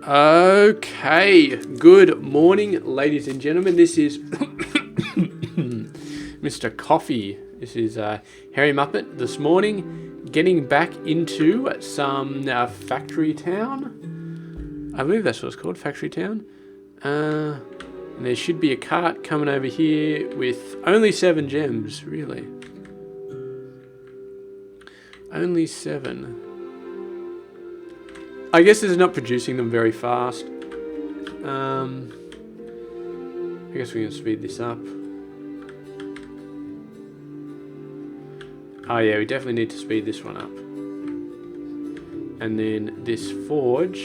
Okay, good morning, ladies and gentlemen. This is Mr. Coffee. This is Hairymuppet this morning, getting back into some Factory Town. I believe that's what it's called, Factory Town. And there should be a cart coming over here with only 7 gems, really. Only 7. I guess it's not producing them very fast. I guess we can speed this up. Oh yeah, we definitely need to speed this one up. And then this forge.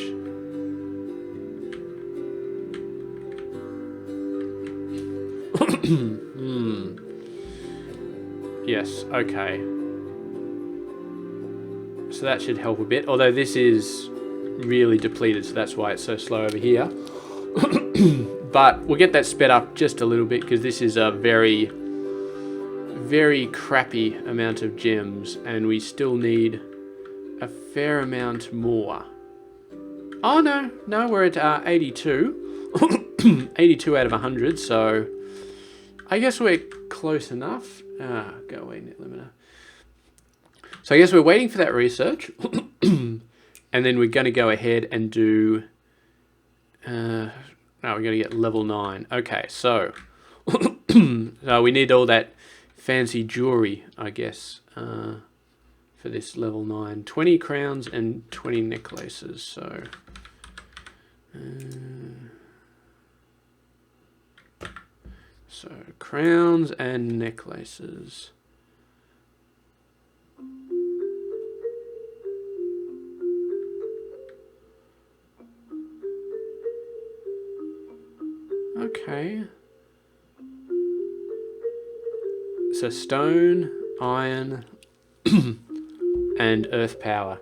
Yes, okay. So that should help a bit, although this is really depleted, so that's why it's so slow over here. But we'll get that sped up just a little bit because this is a very, very crappy amount of gems, and we still need a fair amount more. Oh no, we're at 82. 82 out of 100, so I guess we're close enough. Go away, net limiter. So I guess we're waiting for that research. And then we're going to go ahead and do... we're going to get level 9. Okay, so... so we need all that fancy jewelry, I guess, for this level 9. 20 crowns and 20 necklaces, so... so, crowns and necklaces. Okay. So stone, iron, and earth power.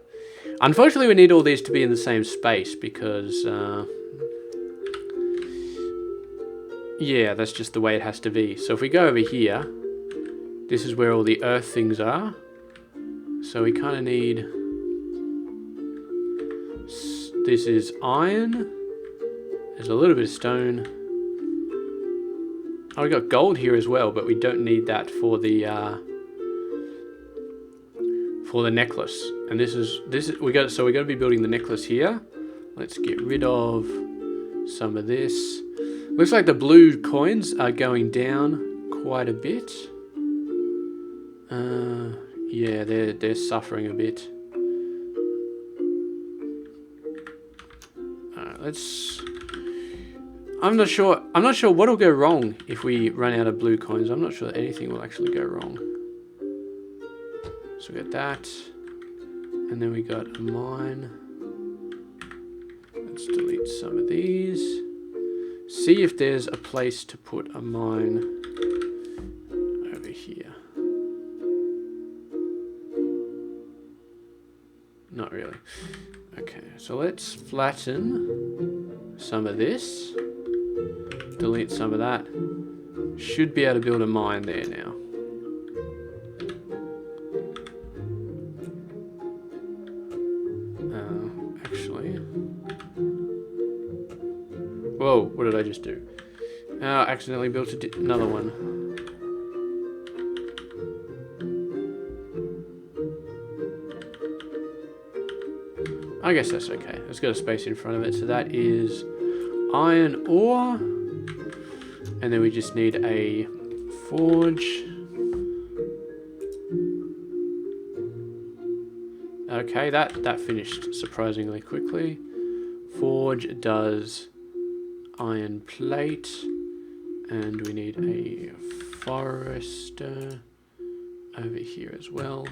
Unfortunately, we need all these to be in the same space because, yeah, that's just the way it has to be. So if we go over here, this is where all the earth things are. So we kind of need... This is iron. There's a little bit of stone. Oh, we got gold here as well, but we don't need that for the necklace. And this is we got to be building the necklace here. Let's get rid of some of this. Looks like the blue coins are going down quite a bit. Yeah, they're suffering a bit. Let's. I'm not sure what will go wrong if we run out of blue coins. I'm not sure that anything will actually go wrong. So we got that, and then we got a mine. Let's delete some of these. See if there's a place to put a mine over here. Not really. Okay, so let's flatten some of this. Delete some of that. Should be able to build a mine there now. Actually. Whoa, what did I just do? Accidentally built another one. I guess that's okay. It's got a space in front of it, so that is iron ore. And then we just need a forge. Okay, that finished surprisingly quickly. Forge does iron plate. And we need a forester over here as well.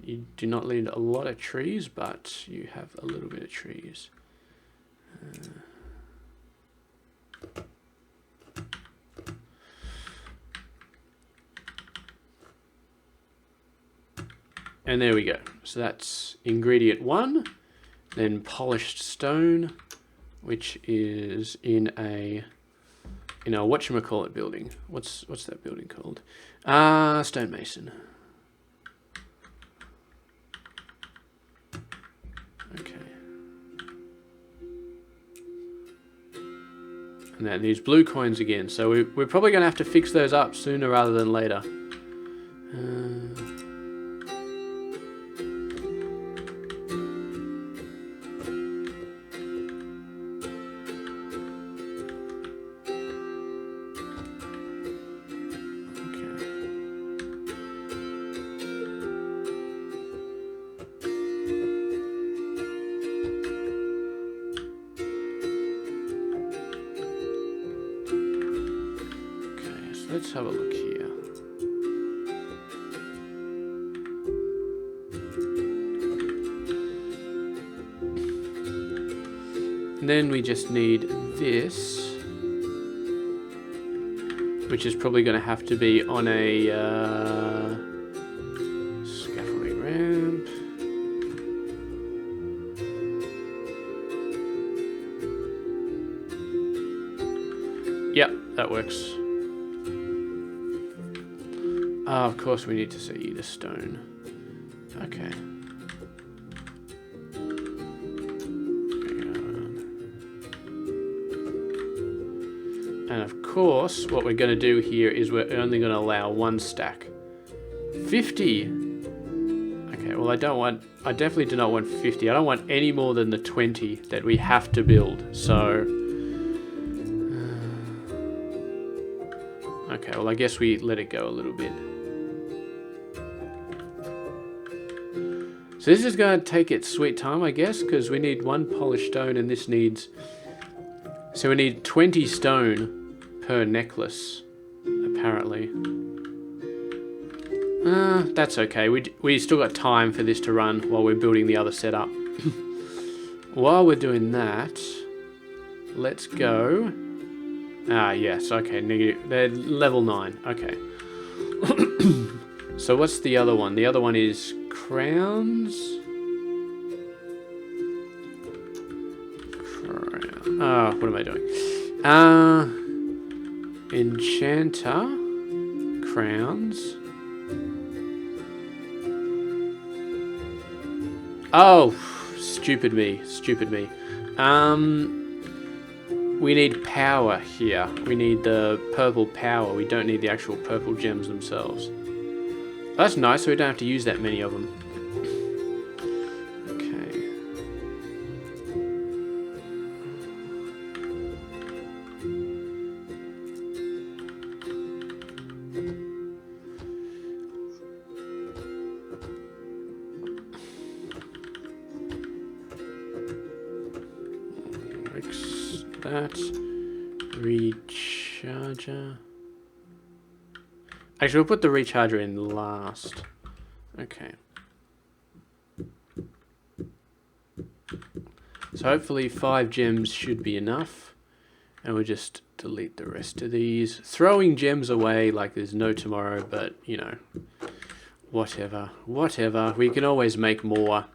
You do not need a lot of trees, but you have a little bit of trees. And there we go. So that's ingredient 1. Then polished stone, which is in a whatchamacallit building. What's that building called? Stonemason. Okay. And that needs blue coins again. So we're probably going to have to fix those up sooner rather than later. Let's have a look here. And then we just need this, which is probably going to have to be on a scaffolding ramp. Yep, that works. Ah, of course we need to see the stone. Okay. And of course, what we're going to do here is we're only going to allow one stack. 50! Okay, well I definitely do not want 50. I don't want any more than the 20 that we have to build, so... Okay, well I guess we let it go a little bit. So this is going to take its sweet time, I guess, because we need one polished stone and this needs... So we need 20 stone per necklace, apparently. That's okay. We still got time for this to run while we're building the other setup. While we're doing that, let's go... Ah, yes, okay, negative... They're level 9, okay. So what's the other one? The other one is... crowns. What am I doing? Enchanter. Crowns. Oh, stupid me. We need power here. We need the purple power. We don't need the actual purple gems themselves. That's nice, so we don't have to use that many of them. Okay. Fix that. Recharger. Actually, we'll put the recharger in last. Okay. So hopefully 5 gems should be enough. And we'll just delete the rest of these. Throwing gems away like there's no tomorrow, but, you know, whatever. We can always make more.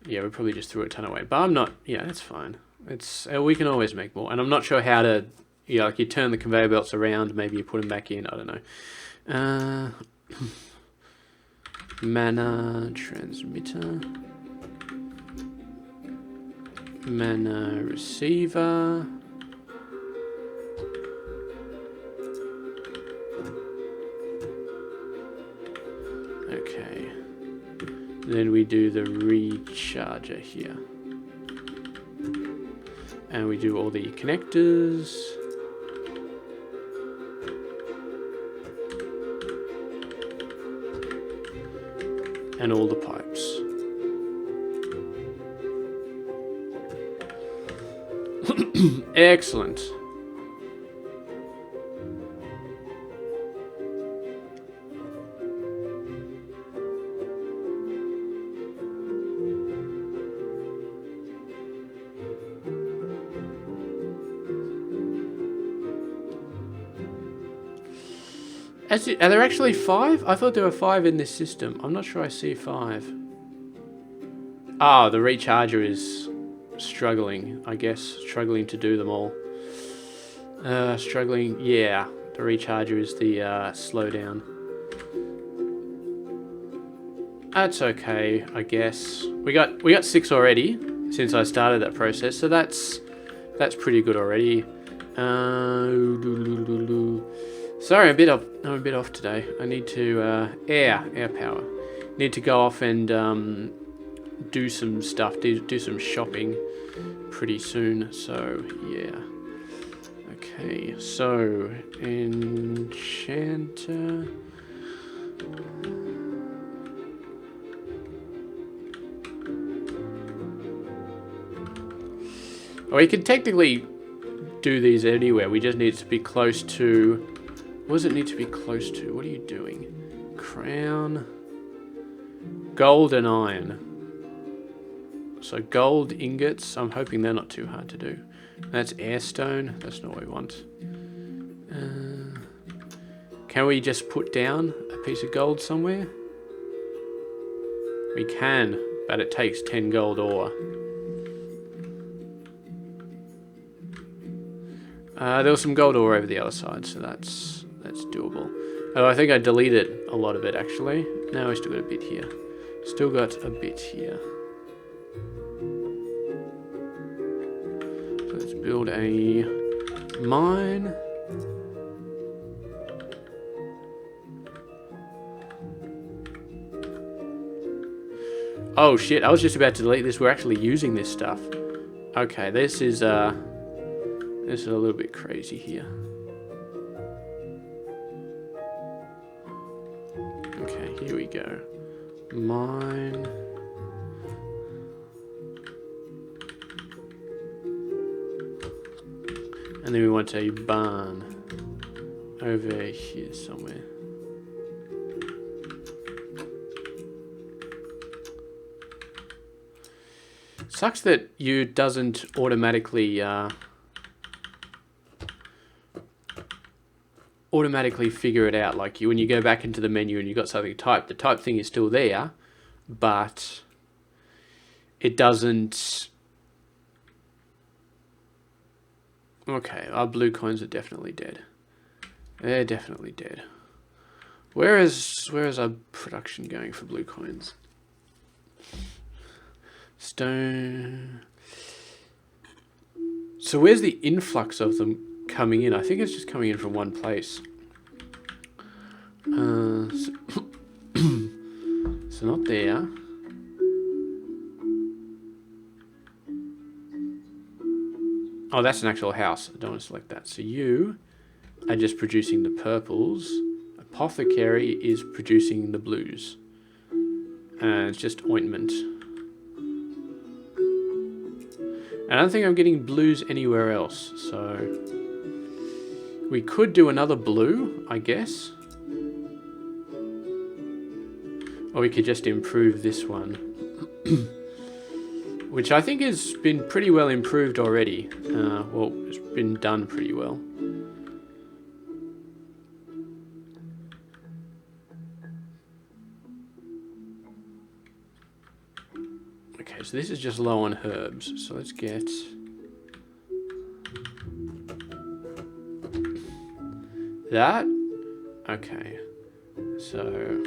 Yeah, we probably just threw a ton away. But I'm not... Yeah, that's fine. We can always make more. And I'm not sure how to... Yeah, like you turn the conveyor belts around, maybe you put them back in, I don't know. Mana transmitter. Mana receiver. Okay. Then we do the recharger here. And we do all the connectors. And all the pipes. Excellent. Are there actually 5? I thought there were 5 in this system. I'm not sure I see 5. Ah, the recharger is struggling, I guess. Struggling to do them all. Struggling, yeah. The recharger is the slowdown. That's okay, I guess. We got 6 already since I started that process, so that's pretty good already. Sorry, I'm a bit off today. I need to air power. Need to go off and do some stuff, do some shopping pretty soon. So yeah. Okay, so enchanter. Oh, we can technically do these anywhere. We just need to be close to... What does it need to be close to? What are you doing? Crown. Gold and iron. So gold ingots. I'm hoping they're not too hard to do. That's airstone. That's not what we want. Can we just put down a piece of gold somewhere? We can, but it takes 10 gold ore. There was some gold ore over the other side, so that's doable. Oh, I think I deleted a lot of it actually. Now we still got a bit here. Still got a bit here. So let's build a mine. Oh shit, I was just about to delete this. We're actually using this stuff. Okay, this is a little bit crazy here. Okay, here we go. Mine. And then we want a barn over here somewhere. Sucks that you doesn't automatically figure it out. Like when you go back into the menu and you've got something typed, the type thing is still there, but it doesn't. Okay, our blue coins are definitely dead. They're definitely dead. Where is our production going for blue coins? Stone. So where's the influx of them coming in? I think it's just coming in from one place. So not there. Oh, that's an actual house. I don't want to select that. So you are just producing the purples. Apothecary is producing the blues. And it's just ointment. I don't think I'm getting blues anywhere else, so we could do another blue, I guess. Or we could just improve this one. Which I think has been pretty well improved already. Well, it's been done pretty well. Okay, so this is just low on herbs. So let's get that. Okay, so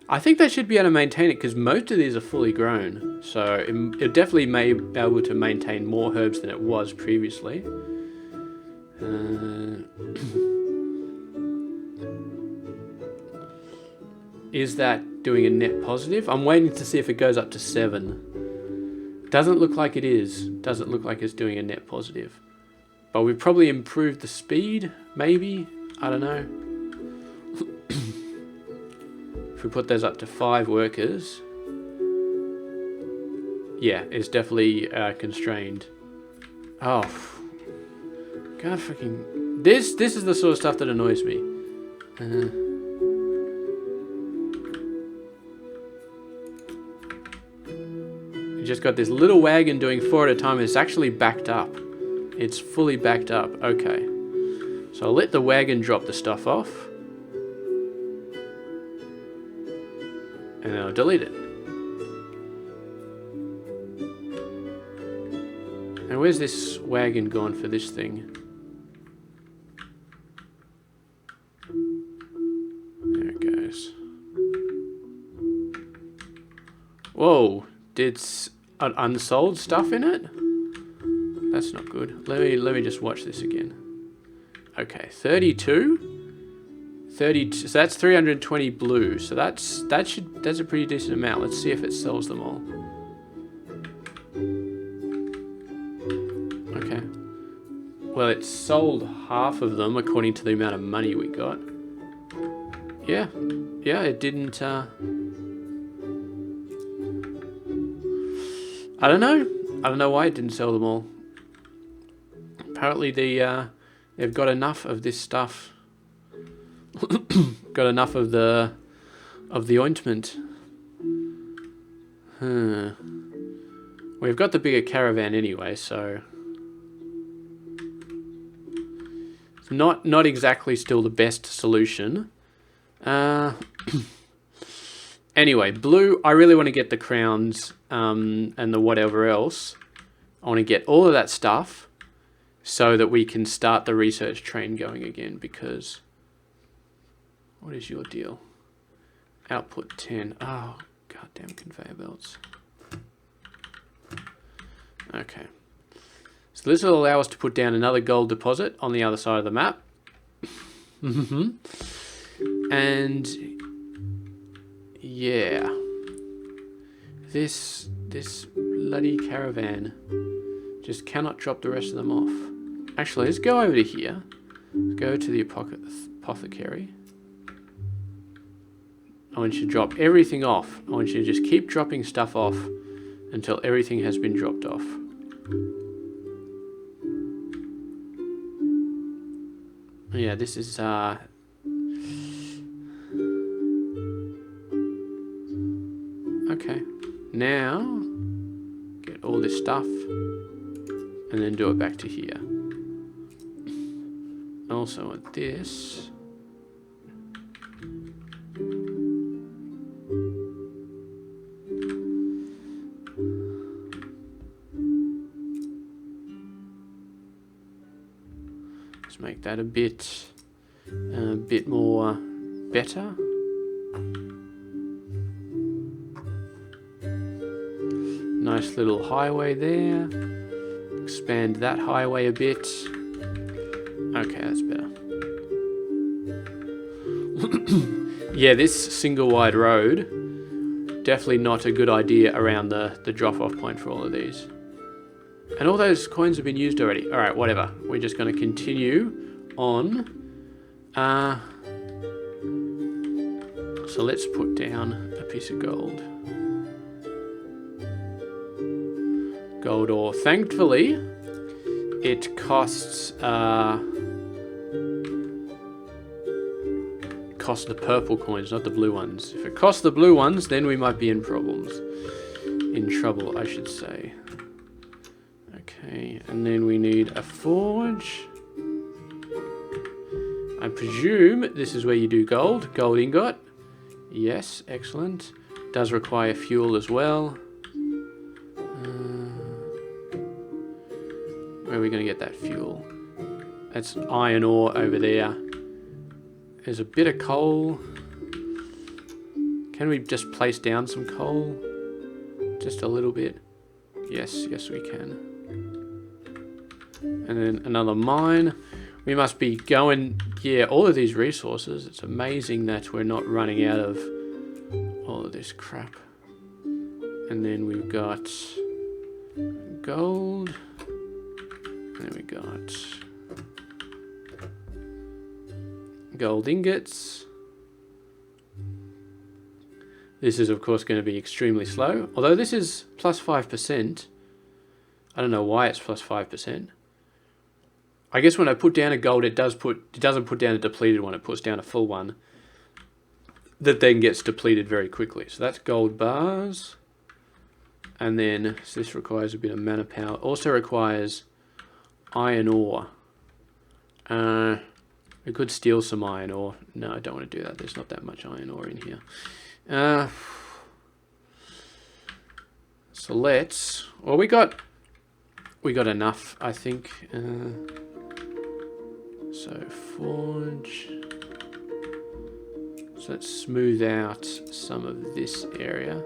I think they should be able to maintain it because most of these are fully grown. So it definitely may be able to maintain more herbs than it was previously. Is that doing a net positive? I'm waiting to see if it goes up to 7. Doesn't look like it is. Doesn't look like it's doing a net positive. But we've probably improved the speed, maybe? I don't know. If we put those up to 5 workers. Yeah, it's definitely constrained. Oh. God freaking... This is the sort of stuff that annoys me. You just got this little wagon doing 4 at a time and it's actually backed up. It's fully backed up. Okay. So I'll let the wagon drop the stuff off. And then I'll delete it. And where's this wagon gone for this thing? There it goes. Whoa. Did unsold stuff in it? That's not good. Let me just watch this again. Okay, 32. 32, so that's 320 blue. So that's a pretty decent amount. Let's see if it sells them all. Okay. Well, it sold half of them according to the amount of money we got. Yeah. Yeah, it didn't I don't know. I don't know why it didn't sell them all. Apparently they've got enough of this stuff. Got enough of the ointment. We've got the bigger caravan anyway, so it's not exactly still the best solution. Anyway, blue. I really want to get the crowns and the whatever else. I want to get all of that stuff so that we can start the research train going again. Because what is your deal? Output 10. Oh, goddamn conveyor belts. Okay. So this will allow us to put down another gold deposit on the other side of the map. And yeah. This bloody caravan just cannot drop the rest of them off. Actually, let's go over to here. Let's go to the apothecary. I want you to drop everything off. I want you to just keep dropping stuff off until everything has been dropped off. Yeah, this is okay. Now get all this stuff and then do it back to here. Also want this. Let's make that a bit more better. Nice little highway there. Expand that highway a bit. Okay, that's better. Yeah, this single wide road, definitely not a good idea around the drop-off point for all of these. And all those coins have been used already. Alright, whatever. We're just going to continue on. So let's put down a piece of gold. Gold ore. Thankfully, it costs the purple coins, not the blue ones. If it costs the blue ones, then we might be in problems. In trouble, I should say. Okay, and then we need a forge. I presume this is where you do gold. Gold ingot. Yes, excellent. Does require fuel as well. Where are we going to get that fuel? That's iron ore over there. There's a bit of coal. Can we just place down some coal? Just a little bit. Yes, yes we can. And then another mine. We must be going, yeah, all of these resources. It's amazing that we're not running out of all of this crap. And then we've got gold. And then we got gold ingots. This is of course going to be extremely slow. Although this is plus 5%. I don't know why it's plus 5%. I guess when I put down a gold, it doesn't put down a depleted one. It puts down a full one that then gets depleted very quickly. So that's gold bars. And then so this requires a bit of mana power. Also requires iron ore. We could steal some iron ore. No, I don't want to do that. There's not that much iron ore in here. So let's. Well, we got enough, I think. So forge. So let's smooth out some of this area.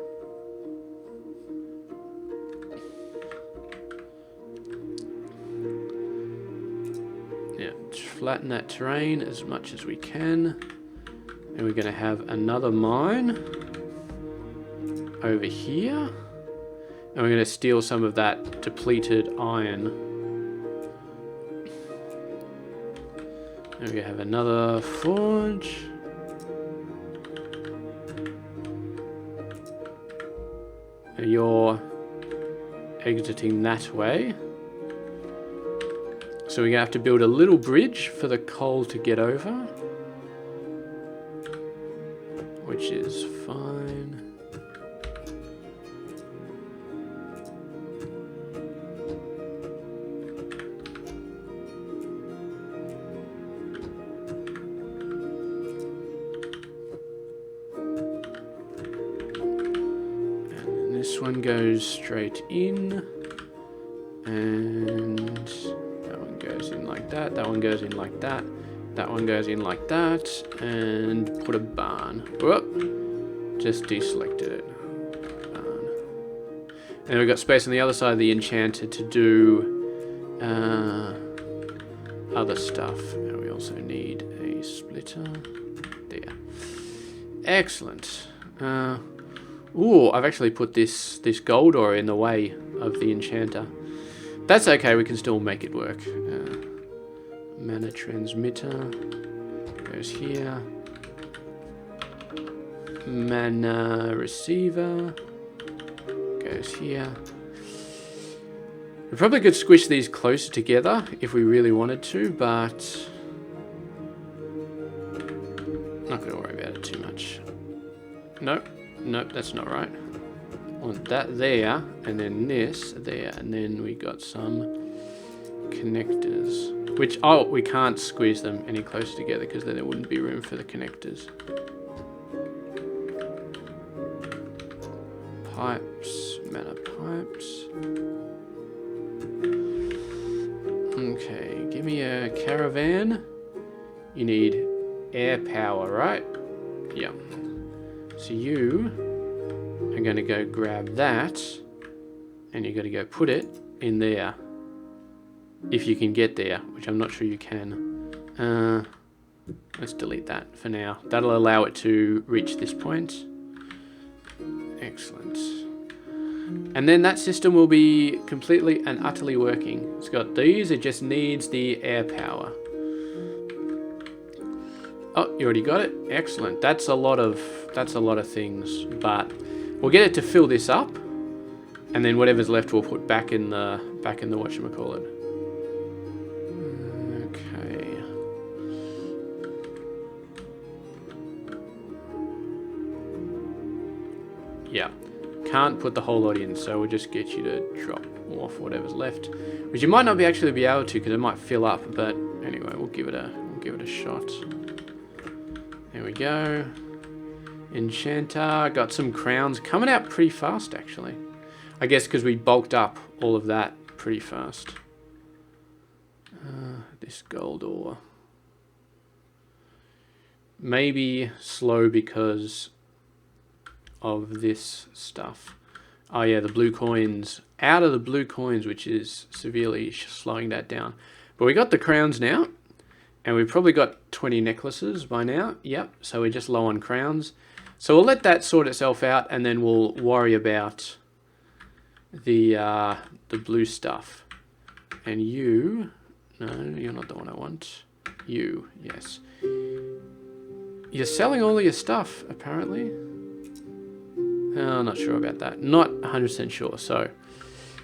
flatten that terrain as much as we can. And we're going to have another mine over here. And we're going to steal some of that depleted iron. And we have another forge. And you're exiting that way. So we're going to have to build a little bridge for the coal to get over. Which is fine. And this one goes straight in. And that one goes in like that. That one goes in like that. That one goes in like that, and put a barn. Whoop, just deselected it. Barn. And we've got space on the other side of the enchanter to do other stuff. And we also need a splitter. There. Excellent. Ooh, I've actually put this gold ore in the way of the enchanter. That's okay, we can still make it work. Mana transmitter goes here. Mana receiver goes here. We probably could squish these closer together if we really wanted to, but not going to worry about it too much. Nope, nope, that's not right. I want that there, and then this there, and then we got some connectors. Which, oh, we can't squeeze them any closer together because then there wouldn't be room for the connectors. Pipes, mana pipes. Okay, give me a caravan. You need air power, right? Yeah. So you are going to go grab that, and you're going to go put it in there. If you can get there, which I'm not sure you can. Let's delete that for now. That'll allow it to reach this point. Excellent. And then that system will be completely and utterly working. It's got these, it just needs the air power. Oh, you already got it? Excellent. That's a lot of things, but we'll get it to fill this up, and then whatever's left we'll put back in the whatchamacallit. Yeah, can't put the whole lot in, so we'll just get you to drop off whatever's left, which you might not actually be able to because it might fill up. But anyway, we'll give it a shot. There we go. Enchanter, got some crowns coming out pretty fast actually. I guess because we bulked up all of that pretty fast. This gold ore. Maybe slow because of this stuff. Oh yeah, the blue coins. Out of the blue coins, which is severely slowing that down. But we got the crowns now, and we've probably got 20 necklaces by now. Yep, so we're just low on crowns. So we'll let that sort itself out, and then we'll worry about the blue stuff. And you, no, you're not the one I want. You, yes. You're selling all of your stuff, apparently. I'm not sure about that. Not 100% sure. So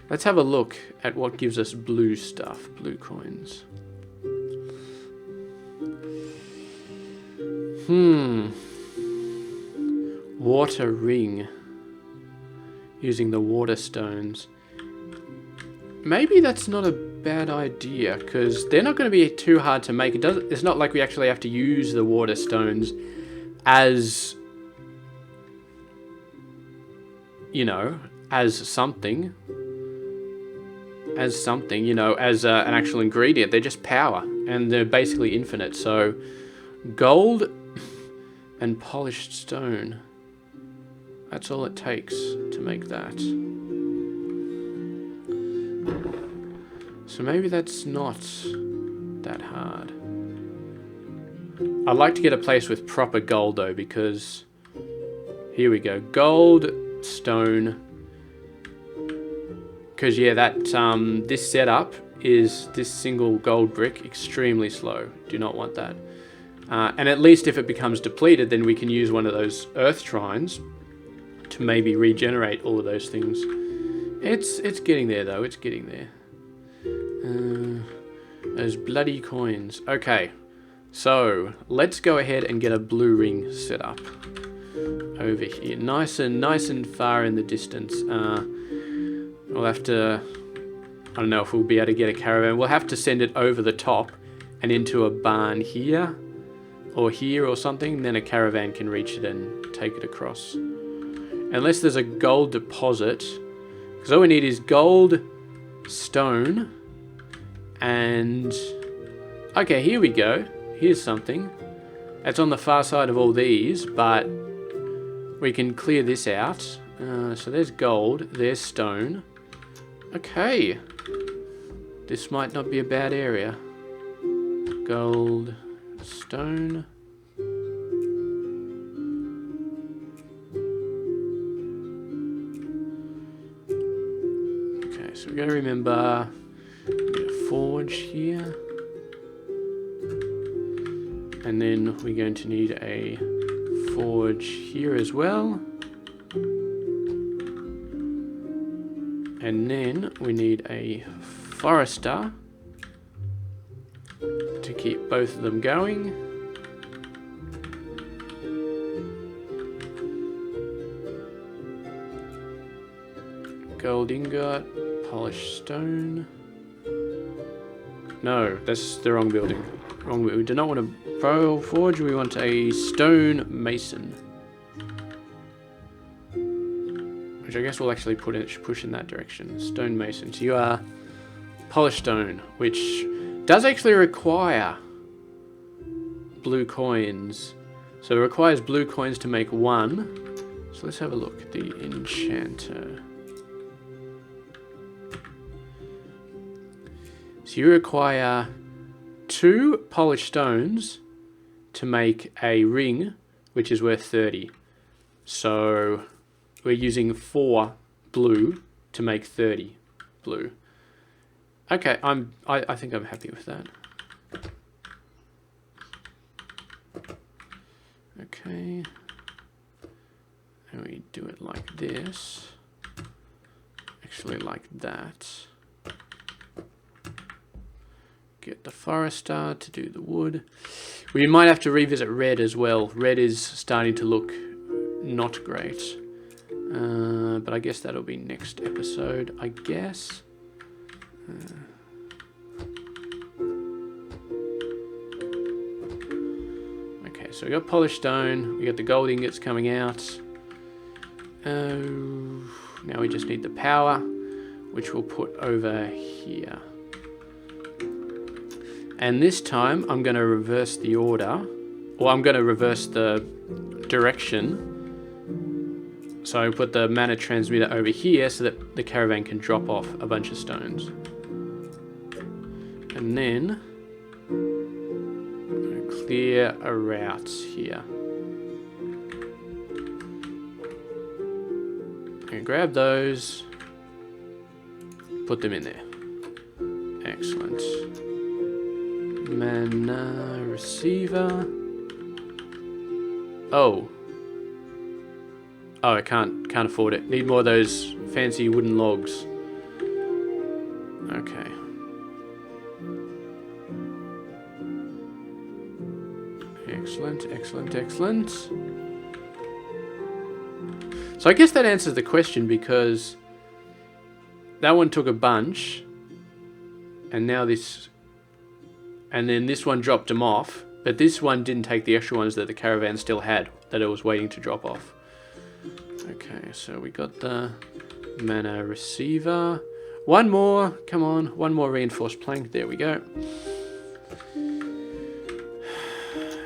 let's have a look at what gives us blue stuff, blue coins. Water ring. Using the water stones. Maybe that's not a bad idea, because they're not going to be too hard to make. It's not like we actually have to use the water stones as, you know, as something, you know, as an actual ingredient. They're just power, and they're basically infinite. So gold and polished stone, that's all it takes to make that. So maybe that's not that hard. I'd like to get a place with proper gold though, because here we go, gold, stone. Because yeah, that this setup is this single gold brick extremely slow. Do not want that. And at least if it becomes depleted, then we can use one of those earth shrines to maybe regenerate all of those things. It's getting there though. It's getting there. Those bloody coins. Okay, so let's go ahead and get a blue ring set up over here, nice and far in the distance. We'll have to, I don't know if we'll be able to get a caravan. We'll have to send it over the top and into a barn here or here or something. Then a caravan can reach it and take it across. Unless there's a gold deposit. Because all we need is gold, stone, and... Okay, here we go. Here's something. It's on the far side of all these, but we can clear this out. So there's gold, there's stone. Okay, this might not be a bad area. Gold, stone. Okay, so we got to remember a forge here, and then we're going to need a forge here as well. And then we need a forester to keep both of them going. Gold ingot, polished stone. No, that's the wrong building. Wrong. We do not want a pro forge, we want a stone mason. Which I guess we'll actually push in that direction. Stone mason. So you are polished stone, which does actually require blue coins. So it requires blue coins to make one. So let's have a look at the enchanter. So you require 2 polished stones to make a ring, which is worth 30. So we're using 4 blue to make 30 blue. Okay, I think I'm happy with that. Okay. And we do it like this. Actually like that. Get the forester to do the wood. We might have to revisit red as well. Red is starting to look not great. But I guess that'll be next episode, I guess. Okay, so we got polished stone. We got the gold ingots coming out. Now we just need the power, which we'll put over here. And this time I'm going to reverse the order, or I'm going to reverse the direction. So I put the mana transmitter over here so that the caravan can drop off a bunch of stones. And then I'm going to clear a route here. I'm going to grab those, put them in there. Excellent. Mana receiver. Oh, I can't afford it. Need more of those fancy wooden logs. Okay. Excellent, excellent, excellent. So I guess that answers the question, because that one took a bunch, and now this, and then this one dropped them off, but this one didn't take the extra ones that the caravan still had, that it was waiting to drop off. Okay, so we got the mana receiver. One more, come on, one more reinforced plank, there we go.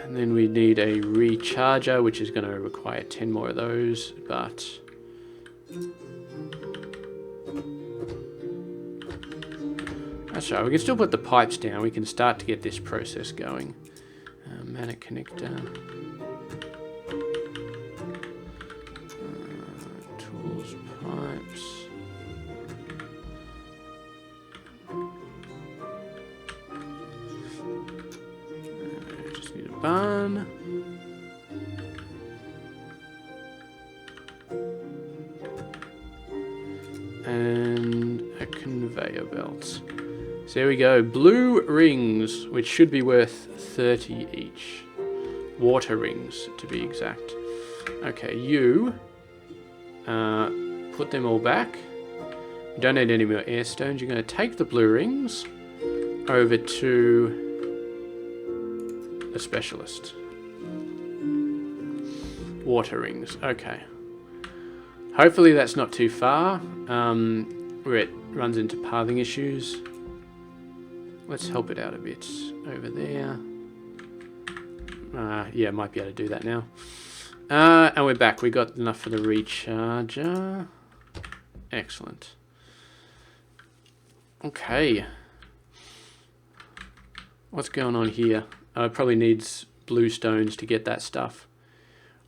And then we need a recharger, which is going to require 10 more of those, but... That's right, we can still put the pipes down, we can start to get this process going. Mana connector. Tools, pipes. Just need a barn. And a conveyor belt. So there we go. Blue rings, which should be worth 30 each. Water rings, to be exact. Okay, you put them all back. You don't need any more air stones. You're going to take the blue rings over to the specialist. Water rings. Okay. Hopefully that's not too far, where it runs into pathing issues. Let's help it out a bit over there. Yeah, might be able to do that now. And we're back. We got enough for the recharger. Excellent. Okay. What's going on here? It probably needs blue stones to get that stuff.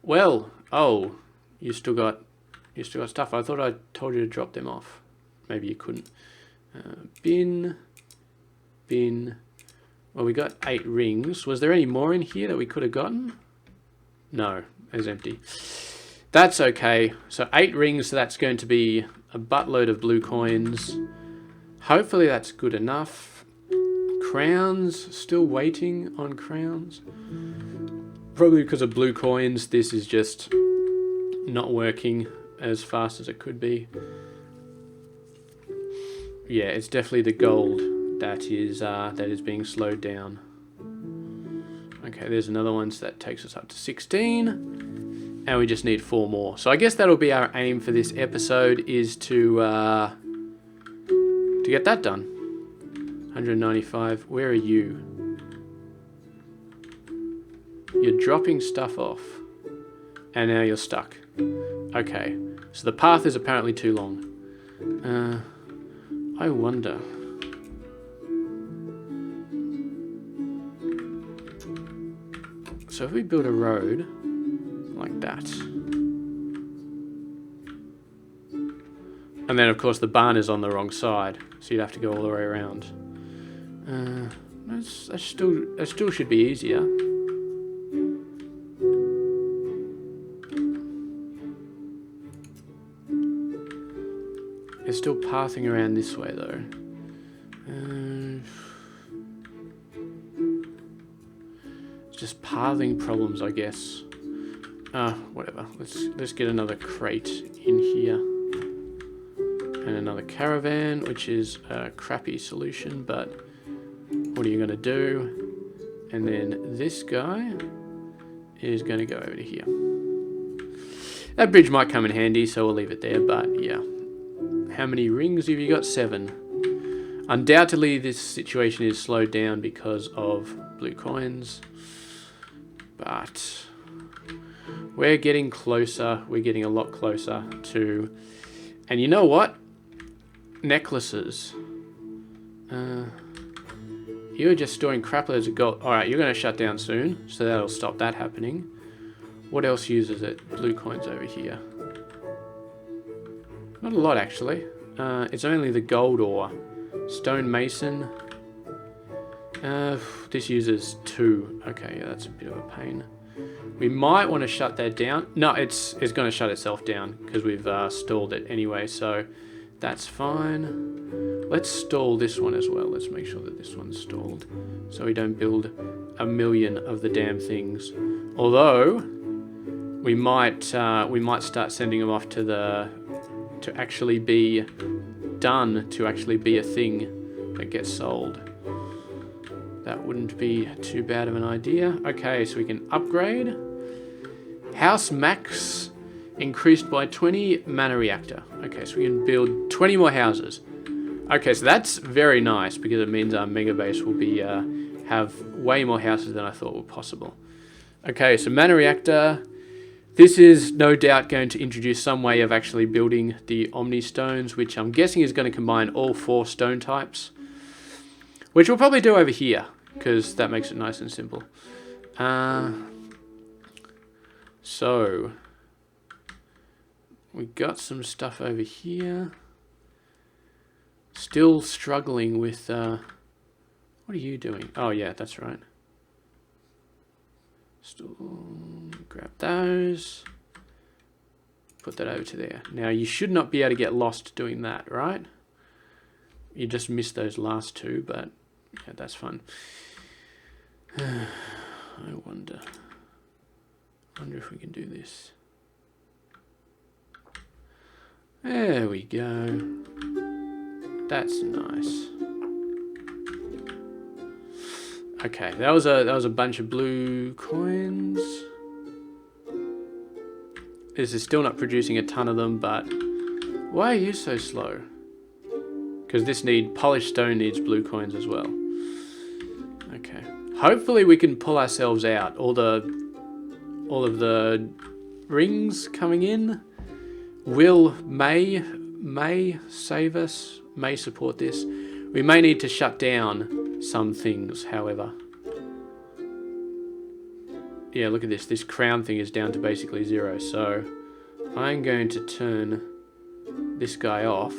Well, oh, you still got stuff. I thought I told you to drop them off. Maybe you couldn't. Bin. Well, we got 8 rings. Was there any more in here that we could have gotten? No, it was empty. That's okay. So 8 rings, so that's going to be a buttload of blue coins. Hopefully that's good enough. Crowns, still waiting on crowns. Probably because of blue coins, this is just not working as fast as it could be. Yeah, it's definitely the gold that is being slowed down. Okay, there's another one, so that takes us up to 16, and we just need 4 more. So I guess that'll be our aim for this episode, is to get that done. 195. Where are you? You're dropping stuff off, and now you're stuck. Okay, so the path is apparently too long. I wonder. So if we build a road like that, and then of course the barn is on the wrong side, so you'd have to go all the way around. That still should be easier. It's still pathing around this way though. It's just pathing problems, I guess. Whatever. Let's get another crate in here. And another caravan, which is a crappy solution, but what are you going to do? And then this guy is going to go over to here. That bridge might come in handy, so we'll leave it there, but yeah. How many rings have you got? 7. Undoubtedly, this situation is slowed down because of blue coins. But we're getting closer. We're getting a lot closer to... And you know what? Necklaces. You're just storing crap loads of gold. Alright, you're going to shut down soon, so that'll stop that happening. What else uses it? Blue coins over here. Not a lot, actually. It's only the gold ore. Stone mason. This uses 2. Okay, yeah, that's a bit of a pain. We might want to shut that down. No, it's going to shut itself down because we've stalled it anyway, so that's fine. Let's stall this one as well. Let's make sure that this one's stalled so we don't build a million of the damn things. Although we might start sending them off to actually be done, to actually be a thing that gets sold. That wouldn't be too bad of an idea. Okay, so we can upgrade. House max increased by 20 mana reactor. Okay, so we can build 20 more houses. Okay, so that's very nice because it means our mega base will be have way more houses than I thought were possible. Okay, so mana reactor. This is no doubt going to introduce some way of actually building the Omni Stones, which I'm guessing is going to combine all 4 stone types, which we'll probably do over here because that makes it nice and simple. So we got some stuff over here. Still struggling with, what are you doing? Oh yeah, that's right. Still grab those. Put that over to there. Now you should not be able to get lost doing that, right? You just missed those last two, but yeah, that's fun. I wonder if we can do this. There we go. That's nice. Okay, that was a bunch of blue coins. This is still not producing a ton of them, but why are you so slow? Because polished stone needs blue coins as well. Okay. Hopefully we can pull ourselves out. All of the rings coming in may save us, may support this. We may need to shut down some things, however. Yeah, look at this. This crown thing is down to basically 0. So I'm going to turn this guy off.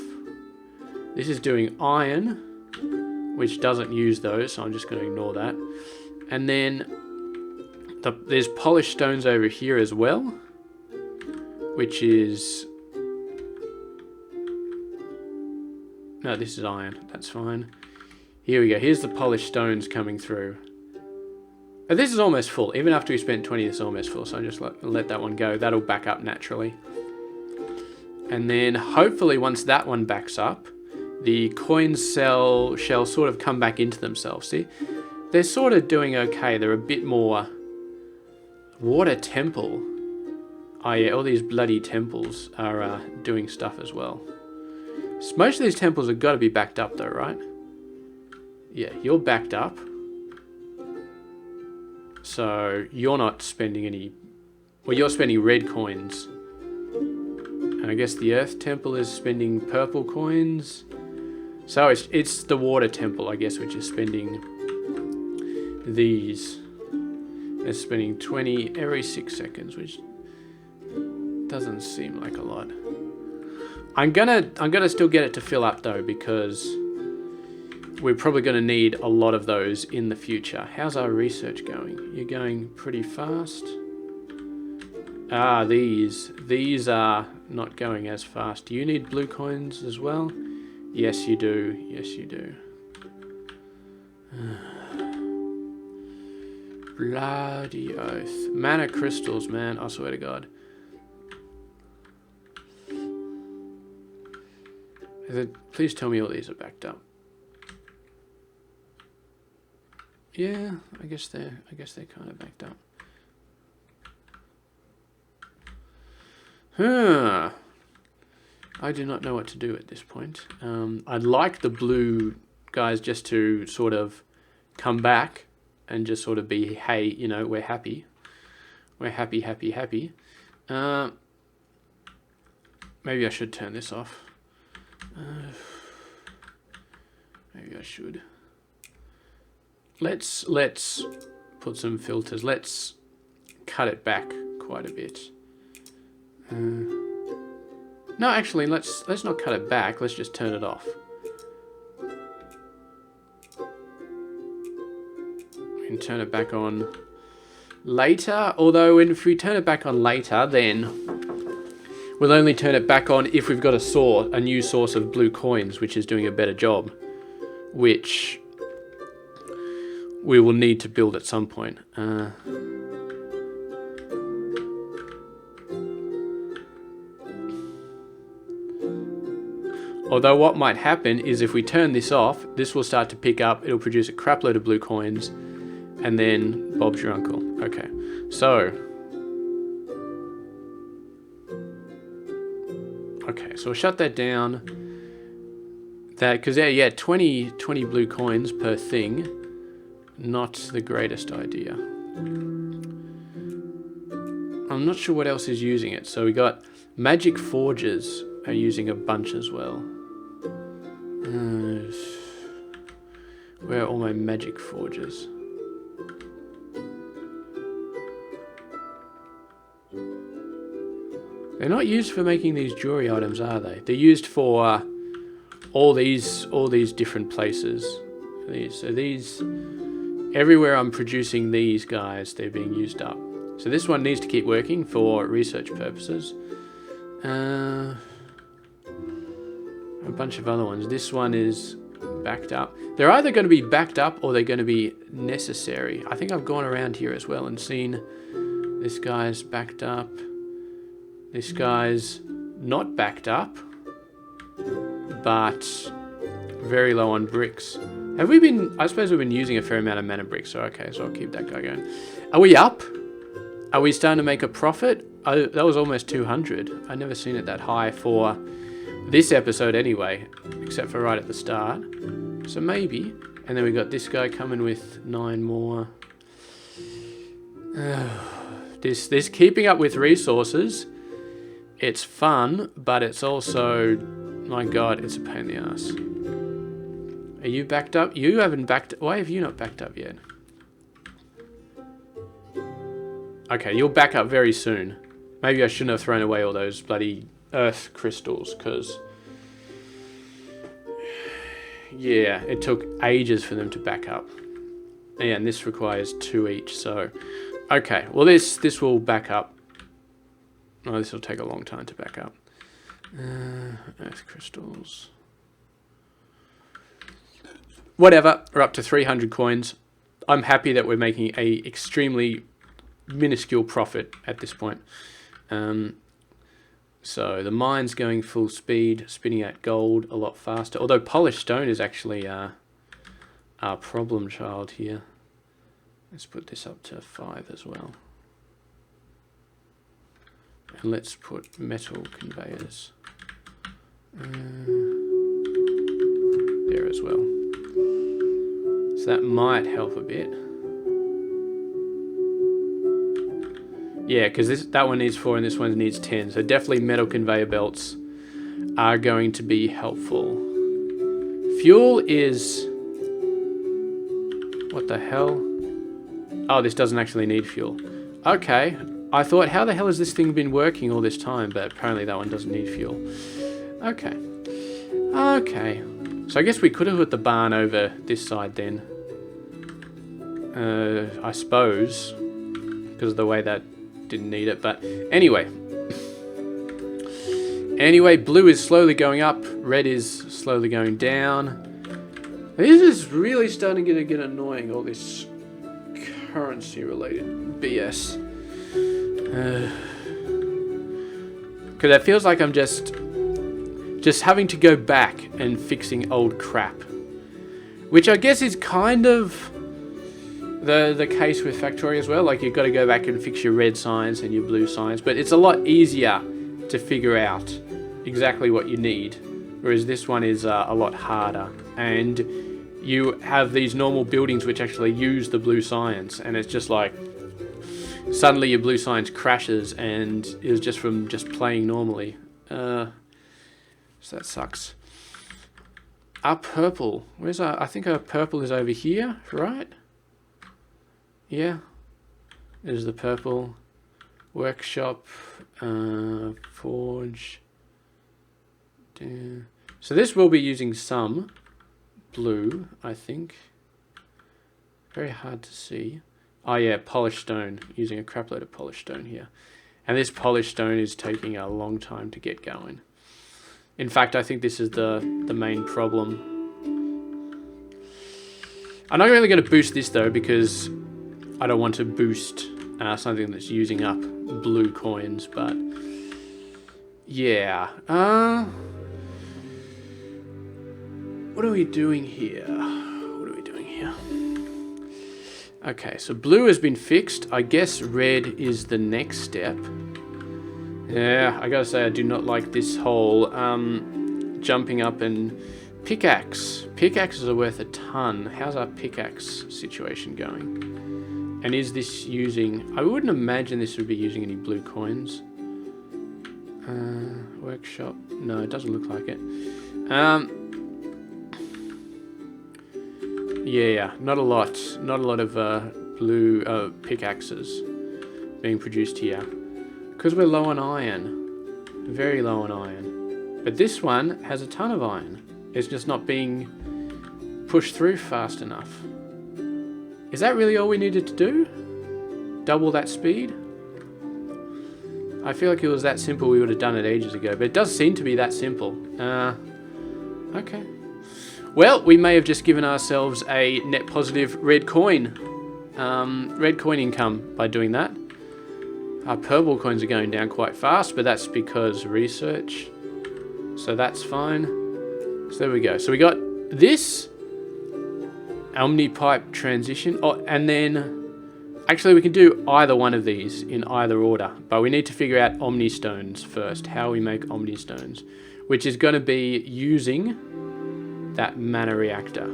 This is doing iron, which doesn't use those, so I'm just going to ignore that. And then there's polished stones over here as well, which is... No, this is iron. That's fine. Here we go. Here's the polished stones coming through. And this is almost full. Even after we spent 20, it's almost full. So I'm just let that one go. That'll back up naturally. And then hopefully once that one backs up, the coins shall sort of come back into themselves. See? They're sort of doing okay. They're a bit more... Water temple. Oh yeah, all these bloody temples are doing stuff as well. Most of these temples have got to be backed up though, right? Yeah, you're backed up. So you're not spending any... Well, you're spending red coins. And I guess the Earth Temple is spending purple coins. So it's the Water Temple, I guess, which is spending these. It's spending 20 every 6 seconds, which doesn't seem like a lot. I'm gonna still get it to fill up though, because we're probably gonna need a lot of those in the future. How's our research going? You're going pretty fast. Ah, these are not going as fast. Do you need blue coins as well? Yes, you do. Yes, you do. Bloody oath. Mana crystals, man. I swear to God. Please tell me all these are backed up. Yeah, I guess they're kind of backed up. Huh. I do not know what to do at this point. I'd like the blue guys just to sort of come back and just sort of be, hey, you know, we're happy. We're happy, happy, happy. Maybe I should turn this off. Maybe I should. Let's put some filters. Let's cut it back quite a bit. No, actually, let's not cut it back. Let's just turn it off. We can turn it back on later. Although, if we turn it back on later, then we'll only turn it back on if we've got a new source of blue coins, which is doing a better job, which we will need to build at some point. Although what might happen is if we turn this off, this will start to pick up, it'll produce a crap load of blue coins, and then Bob's your uncle. Okay, so... Okay, so we'll shut that down. Because, yeah, 20 blue coins per thing. Not the greatest idea. I'm not sure what else is using it. So we got magic forges are using a bunch as well. Where are all my magic forges? They're not used for making these jewelry items, are they? They're used for all these different places. These everywhere I'm producing these guys, they're being used up. So this one needs to keep working for research purposes. A bunch of other ones. This one is backed up. They're either going to be backed up or they're going to be necessary. I think I've gone around here as well and seen this guy's backed up. This guy's not backed up, but very low on bricks. Have we been... I suppose we've been using a fair amount of mana bricks, so okay, so I'll keep that guy going. Are we up? Are we starting to make a profit? That was almost 200. I've never seen it that high for this episode anyway, except for right at the start. So maybe. And then we got this guy coming with 9 more. This keeping up with resources, it's fun, but it's also, my god, it's a pain in the ass. Are you backed up? You haven't backed... Why have you not backed up yet? Okay, you'll back up very soon. Maybe I shouldn't have thrown away all those bloody earth crystals, because... yeah, it took ages for them to back up. Yeah, and this requires 2 each, so... Okay, well this will back up. Oh, this will take a long time to back up. Earth crystals... Whatever, we're up to 300 coins. I'm happy that we're making a extremely minuscule profit at this point. So the mine's going full speed, spinning out gold a lot faster. Although polished stone is actually our problem child here. Let's put this up to 5 as well. And let's put metal conveyors there as well. So that might help a bit. Yeah, because that one needs 4 and this one needs 10. So definitely metal conveyor belts are going to be helpful. Fuel is... what the hell? Oh, this doesn't actually need fuel. Okay. I thought, how the hell has this thing been working all this time? But apparently that one doesn't need fuel. Okay. Okay. So I guess we could have put the barn over this side then. I suppose. Because of the way that didn't need it. But anyway. Anyway, blue is slowly going up. Red is slowly going down. This is really starting to get annoying, all this currency related BS. Because it feels like I'm just having to go back and fixing old crap, which I guess is kind of the case with Factory as well. Like, you've got to go back and fix your red signs and your blue signs, but it's a lot easier to figure out exactly what you need, whereas this one is a lot harder. And you have these normal buildings which actually use the blue science, and it's just like suddenly your blue science crashes and is just from just playing normally. So that sucks. Our purple, where's our... I think our purple is over here, right? Yeah, there's the purple. Workshop, forge. So this will be using some blue, I think. Very hard to see. Oh yeah, polished stone. Using a crap load of polished stone here. And this polished stone is taking a long time to get going. In fact, I think this is the main problem. I'm not really going to boost this though, because I don't want to boost something that's using up blue coins, but yeah. What are we doing here? Okay, so blue has been fixed. I guess red is the next step. Yeah, I gotta say I do not like this whole jumping up and pickaxe. Pickaxes are worth a ton. How's our pickaxe situation going? And is this using... I wouldn't imagine this would be using any blue coins. Workshop. No, it doesn't look like it. Yeah, not a lot of blue pickaxes being produced here. Because we're low on iron. Very low on iron. But this one has a ton of iron. It's just not being pushed through fast enough. Is that really all we needed to do? Double that speed? I feel like it was that simple, we would have done it ages ago. But it does seem to be that simple. Okay. Well, we may have just given ourselves a net positive red coin. Red coin income by doing that. Our purple coins are going down quite fast, but that's because research. So that's fine. So there we go. So we got this Omni-pipe transition. Oh, and then actually we can do either one of these in either order, but we need to figure out Omni stones first, how we make Omni stones, which is going to be using that mana reactor.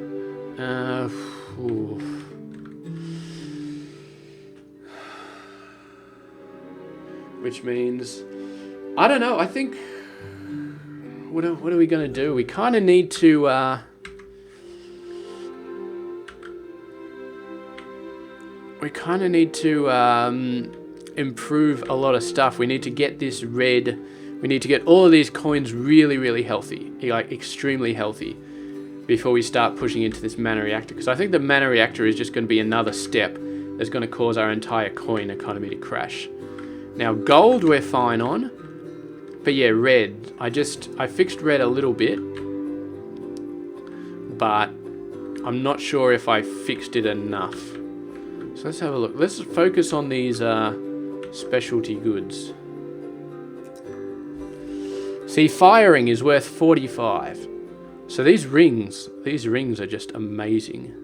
Which means, I don't know, I think, what are we going to do? We kind of need to, improve a lot of stuff. We need to get this red, we need to get all of these coins really, really healthy, like extremely healthy, before we start pushing into this mana reactor. Because I think the mana reactor is just going to be another step that's going to cause our entire coin economy to crash. Now gold we're fine on, but yeah, red. I fixed red a little bit, but I'm not sure if I fixed it enough. So let's have a look. Let's focus on these specialty goods. See, firing is worth 45. So these rings are just amazing.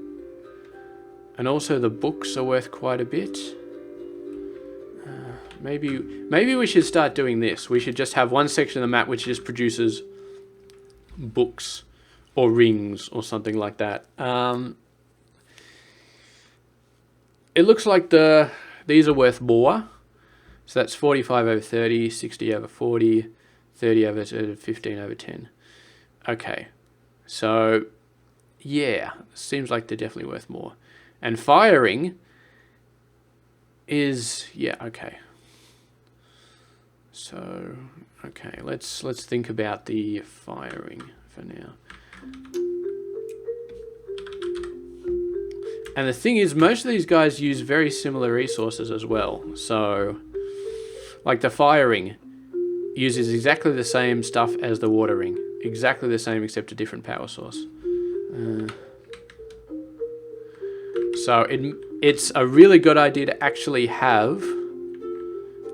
And also the books are worth quite a bit. Maybe we should start doing this. We should just have one section of the map which just produces books or rings or something like that. It looks like these are worth more. So that's 45 over 30, 60 over 40, 30 over 15 over 10. Okay. So, yeah. Seems like they're definitely worth more. And firing is... yeah, okay. So, okay. Let's think about the firing for now. And the thing is, most of these guys use very similar resources as well. So, like the firing uses exactly the same stuff as the watering. Exactly the same except a different power source. So it's a really good idea to actually have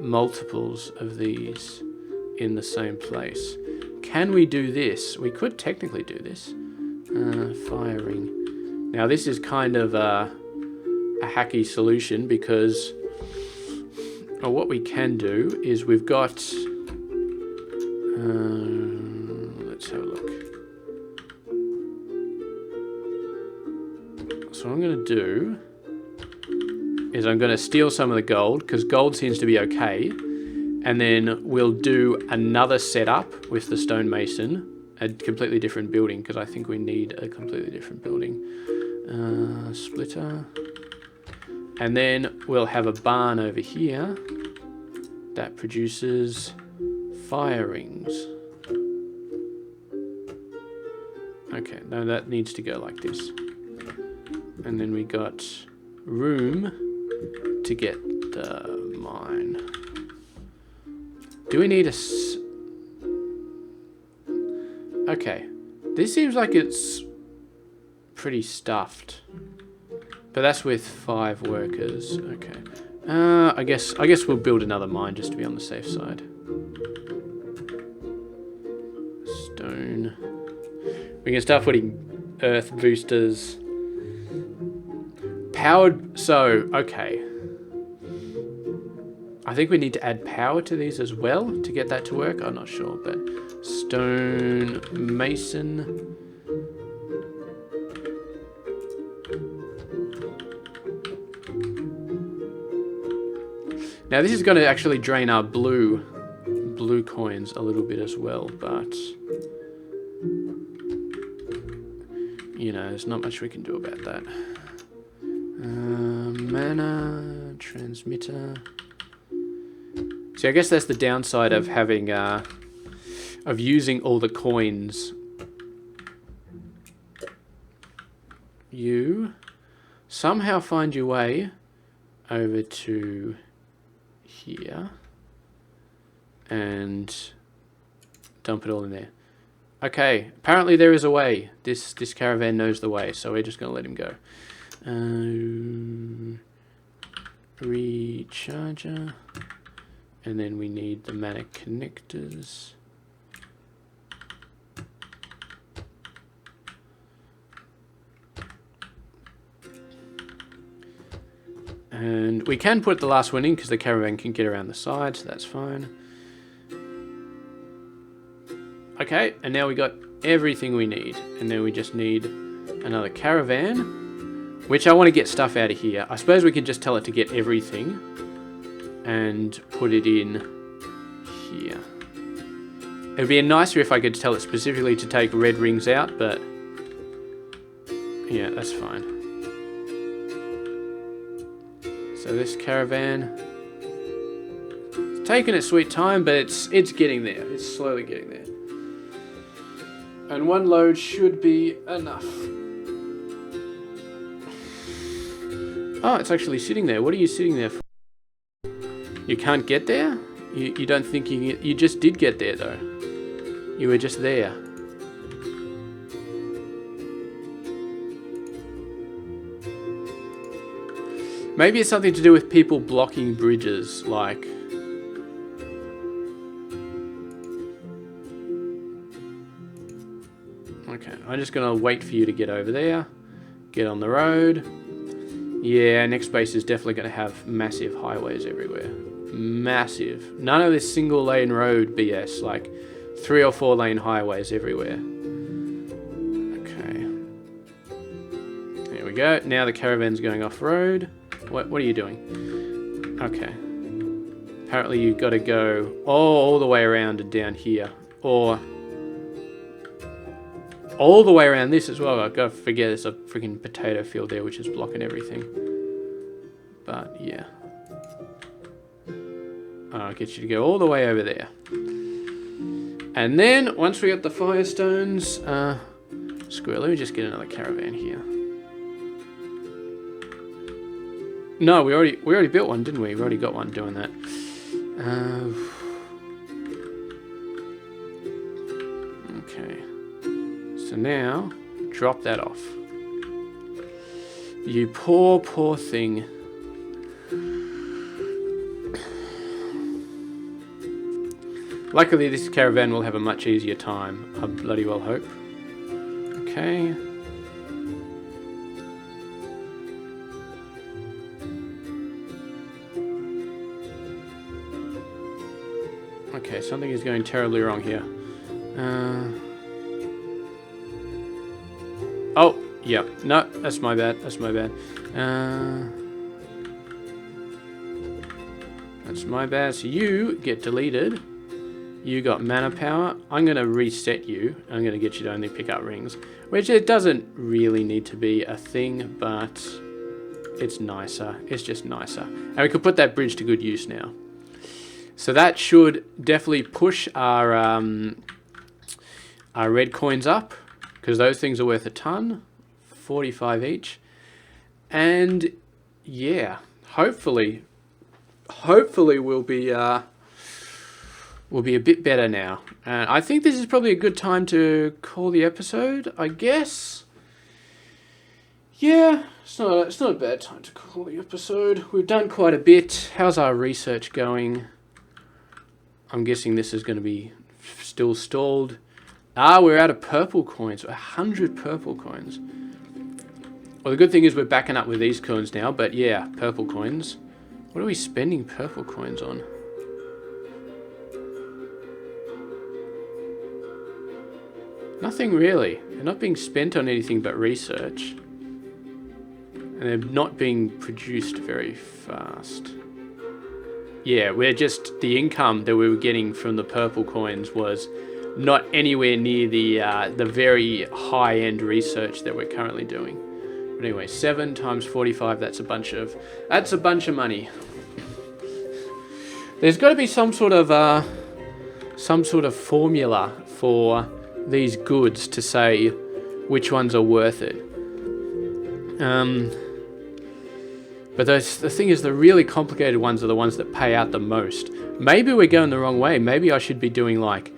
multiples of these in the same place. Can we do this? We could technically do this. Firing. Now this is kind of a hacky solution because what we can do is we've got... let's have a look. So what I'm going to do is I'm going to steal some of the gold because gold seems to be okay. And then we'll do another setup with the stonemason, a completely different building because I think we need a completely different building. Splitter. And then we'll have a barn over here that produces fire rings. Okay, now that needs to go like this. And then we got room to get the mine. Do we need a... Okay, this seems like it's pretty stuffed. But that's with 5 workers. Okay. I guess we'll build another mine just to be on the safe side. Stone. We can start putting earth boosters. Powered. So, okay. I think we need to add power to these as well to get that to work. I'm not sure, but stone mason. Now this is going to actually drain our blue coins a little bit as well, but you know, there's not much we can do about that. Mana transmitter. See, I guess that's the downside of having of using all the coins. You somehow find your way over to here and dump it all in there. Okay, apparently there is a way. This caravan knows the way, so we're just going to let him go. Recharger. And then we need the mana connectors. And we can put the last one in because the caravan can get around the side, so that's fine. Okay, and now we got everything we need. And then we just need another caravan, which I want to get stuff out of here. I suppose we can just tell it to get everything and put it in here. It'd be nicer if I could tell it specifically to take red rings out, but yeah, that's fine. So this caravan, it's taking its sweet time, but it's getting there. It's slowly getting there. And one load should be enough. Oh, it's actually sitting there. What are you sitting there for? You can't get there? You don't think you just did get there though. You were just there. Maybe it's something to do with people blocking bridges, like... Okay, I'm just gonna wait for you to get over there. Get on the road. Yeah, next base is definitely gonna have massive highways everywhere. Massive. None of this single lane road BS, like 3 or 4 lane highways everywhere. Okay. There we go. Now the caravan's going off road. What are you doing? Okay. Apparently you've got to go all the way around and down here. Or all the way around this as well. I've got to forget there's a freaking potato field there which is blocking everything. But yeah. I'll get you to go all the way over there. And then once we got the firestones, screw it, let me just get another caravan here. No, we already built one, didn't we? We already got one doing that. Okay. So now, drop that off. You poor, poor thing. Luckily, this caravan will have a much easier time. I bloody well hope. Okay. Okay, something is going terribly wrong here. Oh, yeah. No, that's my bad. That's my bad. That's my bad. So you get deleted. You got mana power. I'm going to reset you. I'm going to get you to only pick up rings. Which it doesn't really need to be a thing, but it's nicer. It's just nicer. And we could put that bridge to good use now. So that should definitely push our red coins up, because those things are worth a ton, 45 each. And yeah, hopefully we'll be a bit better now. And I think this is probably a good time to call the episode, I guess. Yeah, it's not a bad time to call the episode. We've done quite a bit. How's our research going? I'm guessing this is going to be still stalled. We're out of purple coins. 100 purple coins. Well, the good thing is we're backing up with these coins now, but yeah, purple coins. What are we spending purple coins on? Nothing really. They're not being spent on anything but research. And they're not being produced very fast. Yeah, we're just, the income that we were getting from the purple coins was not anywhere near the very high-end research that we're currently doing. But anyway, 7 times 45, that's a bunch of money. There's got to be some sort of some sort of formula for these goods to say which ones are worth it. But the thing is, the really complicated ones are the ones that pay out the most. Maybe we're going the wrong way. Maybe I should be doing like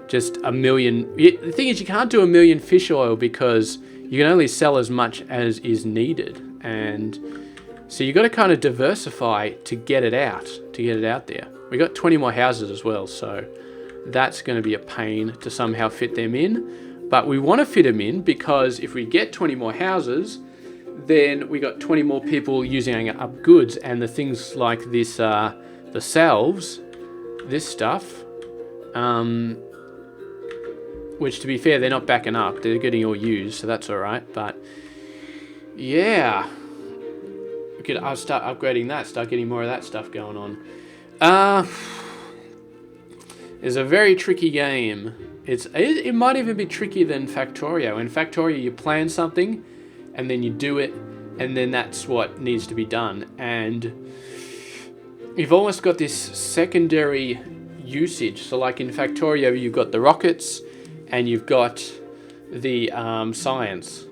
just a million. The thing is, you can't do a million fish oil because you can only sell as much as is needed. And so you got to kind of diversify to get it out there. We got 20 more houses as well, so that's going to be a pain to somehow fit them in. But we want to fit them in because if we get 20 more houses, then we got 20 more people using up goods, and the things like this, the salves, this stuff, which to be fair, they're not backing up, they're getting all used, so that's all right. But yeah, I'll start upgrading that, start getting more of that stuff going on. It's a very tricky game. It might even be trickier than Factorio. In Factorio, you plan something, and then you do it, and then that's what needs to be done. And you've almost got this secondary usage. So like in Factorio, you've got the rockets, and you've got the science.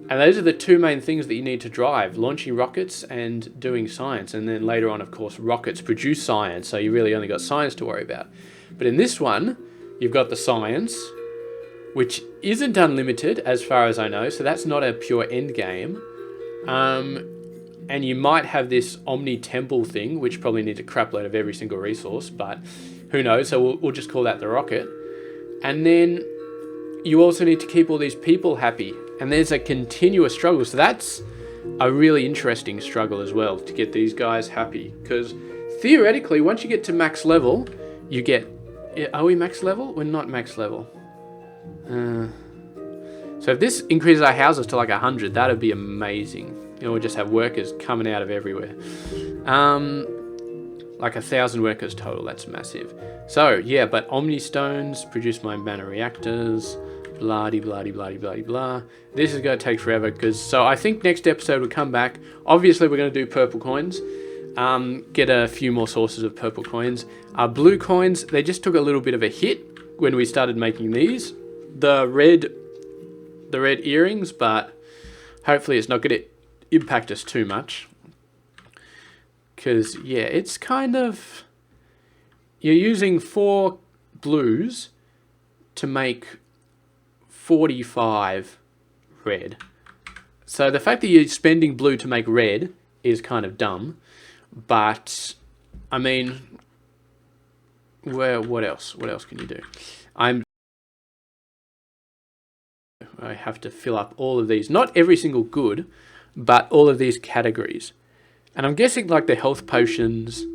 And those are the two main things that you need to drive, launching rockets and doing science. And then later on, of course, rockets produce science, so you really only got science to worry about. But in this one, you've got the science, which isn't unlimited as far as I know, so that's not a pure end game. And you might have this Omni Temple thing, which probably needs a crap load of every single resource, but who knows, so we'll just call that the rocket. And then you also need to keep all these people happy, and there's a continuous struggle, so that's a really interesting struggle as well, to get these guys happy, because theoretically, once you get to max level, you get... Are we max level? We're not max level. So if this increases our houses to like 100, that'd be amazing. You know, we'll just have workers coming out of everywhere. Like 1,000 workers total, that's massive. So yeah, but Omni Stones produce my mana reactors, blah-de-blah-de-blah-de-blah-de-blah. This is going to take forever, because... So I think next episode we'll come back. Obviously we're going to do purple coins. Get a few more sources of purple coins. Blue coins, they just took a little bit of a hit when we started making these. The red earrings, but hopefully it's not going to impact us too much. Because, yeah, it's kind of... You're using 4 blues to make 45 red. So the fact that you're spending blue to make red is kind of dumb. But, I mean, what else? What else can you do? I have to fill up all of these. Not every single good, but all of these categories. And I'm guessing like the health potions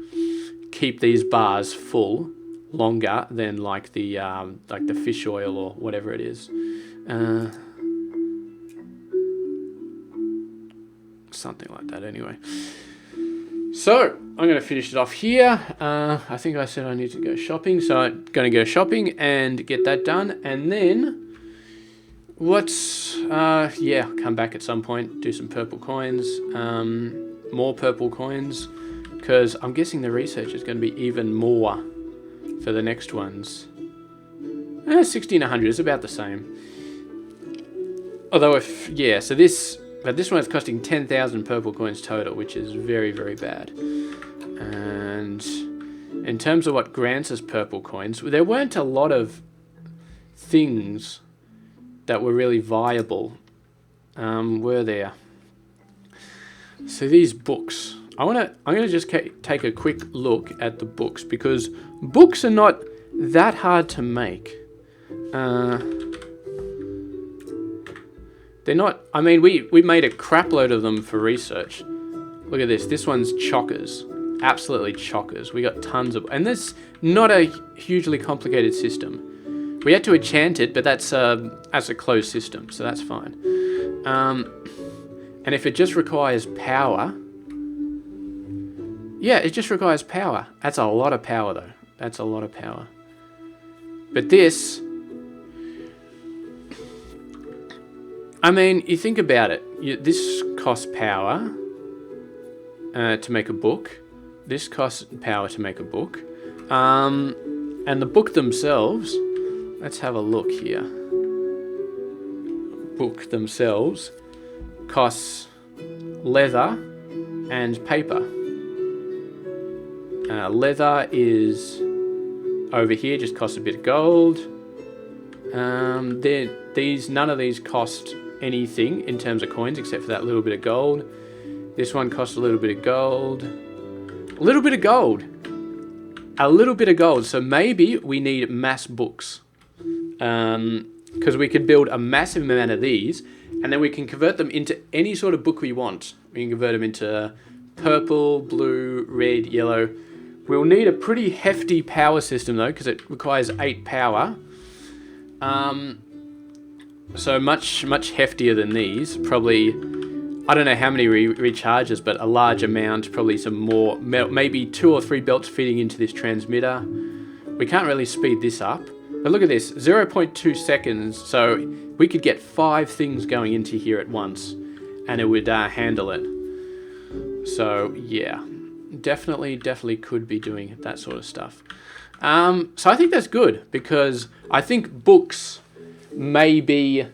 keep these bars full longer than like the fish oil or whatever it is. Something like that anyway. So, I'm going to finish it off here. I think I said I need to go shopping, so I'm going to go shopping and get that done. And then, yeah, come back at some point, do some purple coins, more purple coins, because I'm guessing the research is going to be even more for the next ones. 60 and 100 is about the same. Although so this one's costing 10,000 purple coins total, which is very, very bad. And in terms of what grants us purple coins, there weren't a lot of things that were really viable, were there? So these books, I'm gonna just take a quick look at the books, because books are not that hard to make. They're not, I mean, we made a crap load of them for research. Look at this. This one's chockers. Absolutely chockers. We got tons of, and this not a hugely complicated system. We had to enchant it, but that's a closed system, so that's fine. And if it just requires power, yeah, it just requires power. That's a lot of power, though. That's a lot of power. But this, I mean, you think about it. This costs power to make a book. This costs power to make a book. And the book themselves, let's have a look here. Book themselves costs leather and paper. Leather is over here, just costs a bit of gold. None of these cost anything in terms of coins except for that little bit of gold. This one costs a little bit of gold. A little bit of gold. A little bit of gold. So maybe we need mass books. Because we could build a massive amount of these, and then we can convert them into any sort of book we want. We can convert them into purple, blue, red, yellow. We'll need a pretty hefty power system though, because it requires 8 power. So much heftier than these. Probably, I don't know how many recharges, but a large amount. Probably some more, maybe 2 or 3 belts feeding into this transmitter. We can't really speed this up. But look at this, 0.2 seconds. So we could get 5 things going into here at once, and it would handle it. So yeah, definitely could be doing that sort of stuff. So I think that's good, because I think books may be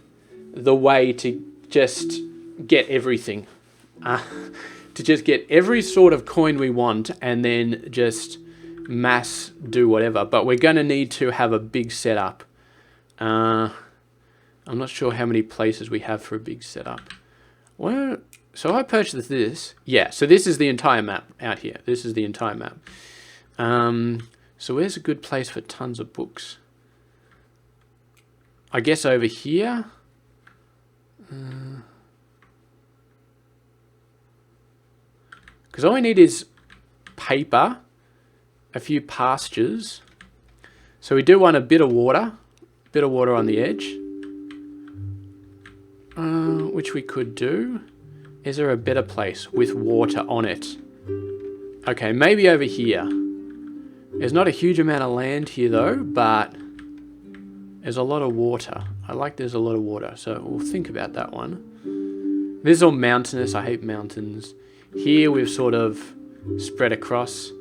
the way to just get everything. To just get every sort of coin we want and then just mass do whatever. But we're going to need to have a big setup. I'm not sure how many places we have for a big setup. Well, so I purchased this. Yeah, so this is the entire map out here. This is the entire map. So where's a good place for tons of books? I guess over here. Because all we need is paper, a few pastures. So we do want a bit of water on the edge. Which we could do. Is there a better place with water on it? Okay, maybe over here. There's not a huge amount of land here though, but there's a lot of water. I like there's a lot of water, so we'll think about that one. This is all mountainous. I hate mountains. Here we've sort of spread across.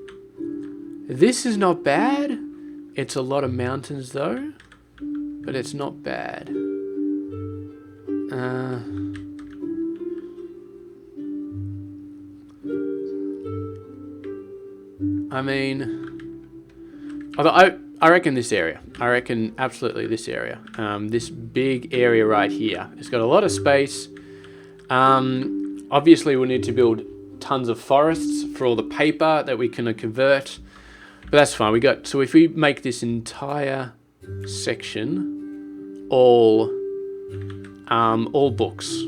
This is not bad. It's a lot of mountains though, but it's not bad. I mean, although I reckon this area. I reckon absolutely this area. This big area right here. It's got a lot of space. Obviously we'll need to build tons of forests for all the paper that we can convert. But that's fine. So if we make this entire section all books.